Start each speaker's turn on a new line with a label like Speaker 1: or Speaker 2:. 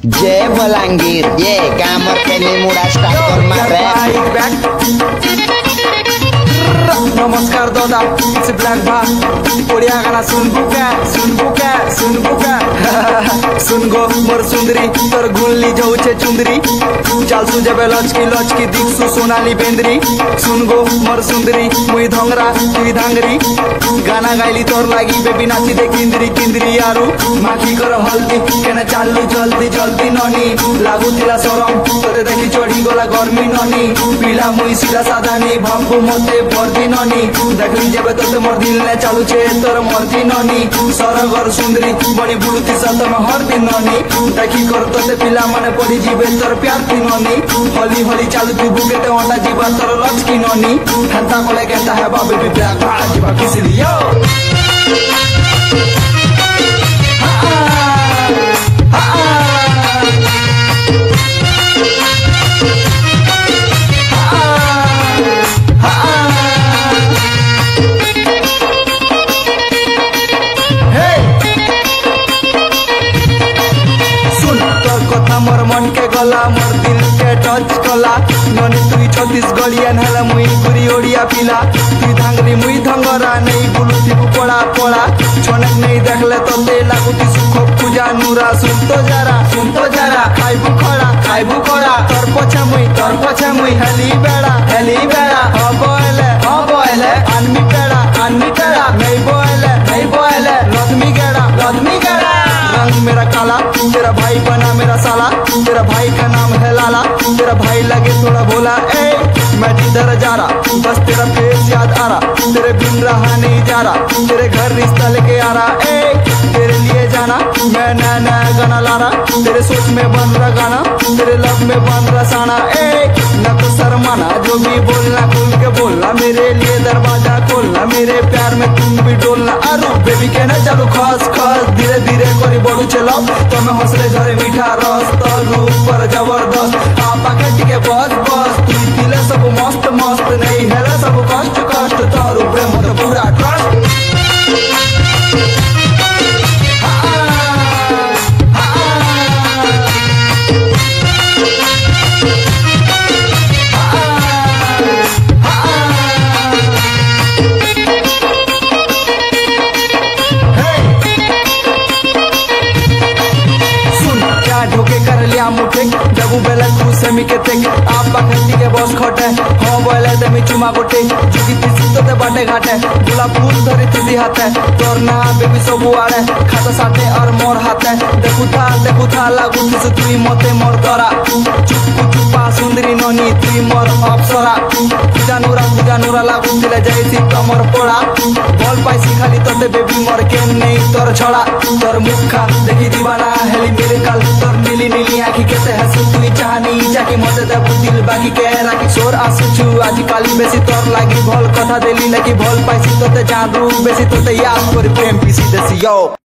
Speaker 1: जय बलांगीर ये कामर पेनी मुड़ा स्टार्ट कर मारे।
Speaker 2: नमस्कार दादा इट्स ब्लैक भा ओडिया गाना सुन बुका सुन गो मोर सुंदरी तोर गुल्ली जाऊचे चुंदरी चाल सु जबे लचकी दिखसु सोनाली बेंद्री सुन गो मोर सुंदरी मुई धंगरा तुई धांगरी गाना गाइली तोर लागी बेबी नाची दे किंदरी यारू माखी कर हल्दी केना चालू जल्दी ननी लागुतिला सरम तोते देखी चढ़ी गला गर्मी ननी पिला मुई सीधा साधा नी भाबू मते भरती ननी देखली जेबे तोते मोर दिल ने चालू छे तोर मर्जी ननी सरगर सुंदरी बड़ी बुलुती सतम हर दिन ननी देखी कर तोते पिला माने पड़ी जीवे तोर प्यार थी ननी हली चालू तू बुकेते अंडा जीवा तोर लचकी ननी हंता कोले केता है बाबे भी ब्लैक भा जीवा किसी लियो मोर मन के गला मोर दिल के टच कला ननी तुई छत्तीसगढ़ियन हला मुई गुरी ओडिया पिला तुई धांगरी मुई धंगरा नहीं बुलुती पड़ा छनक नहीं देखले तो दे लागुती सुख पूजा नूरा सुन तो जरा खाइबू खड़ा तोर पछा मुई हेली बेड़ा हबोले आनमी पेड़ा नहीं बोले लदमी गेड़ा रंग मेरा काला तेरा भाई बना मेरा साला तेरा भाई का नाम है लाला तेरा भाई लगे थोड़ा भोला ए मैं जिधर जा रहा बस तेरा फेस याद आ रहा तेरे बिन रहा नहीं जा रहा तेरे घर रिश्ता लेके आ रहा ए तेरे लिए जाना मैं नया गाना ला रहा तेरे सोच में बन रहा गाना तेरे लब में बन रहा साना ए न तो शर्माना जो भी बोलना खुल के बोलना मेरे लिए दरवाजा खोलना मेरे प्यार में तुम भी डोलना अरु बेबी के ना चालू खस धीरे धीरे करी बड़ू चलो तो मैं हौसले झरे मीठा रस तो रूप पर जबरदस्त आपा के टिके बस तू दिले सब मस्त नहीं हेला सब कष्ट तोर प्रेम तो पूरा ट्रस्ट ढोके कर लिया मुठे जबू बेला तू सेमी के तेक आप खंडी के बॉस खोटे हो बोले दे मी चुमा गोटे जुगी तिसी तो ते बाटे घाटे गुलाब फूल धरी तुदी हाथे तोर ना बेबी सब आड़े खाता साथे और मोर हाथे देखु था लागू तिस तुई मते मोर तोरा चुपा सुंदरी ननी तुई मोर अप्सरा पूजा नूरा लागू दिले जाईसी कमर पोड़ा बोल पाइसी खाली तोते बेबी मोर के नहीं तोर छड़ा तोर मुखा देखी दीवाना हेली मेरे काल तोर नीली आखी केते हसु तुई चाहनी जाकी मते देबु दिल बाकी के राखी सोर आसुछु आज काली बेसी तोर लागी भल कथा देली लकी भल पाइसी तोते जादू बेसी तोते याद कर प्रेम पीसी देसी यो।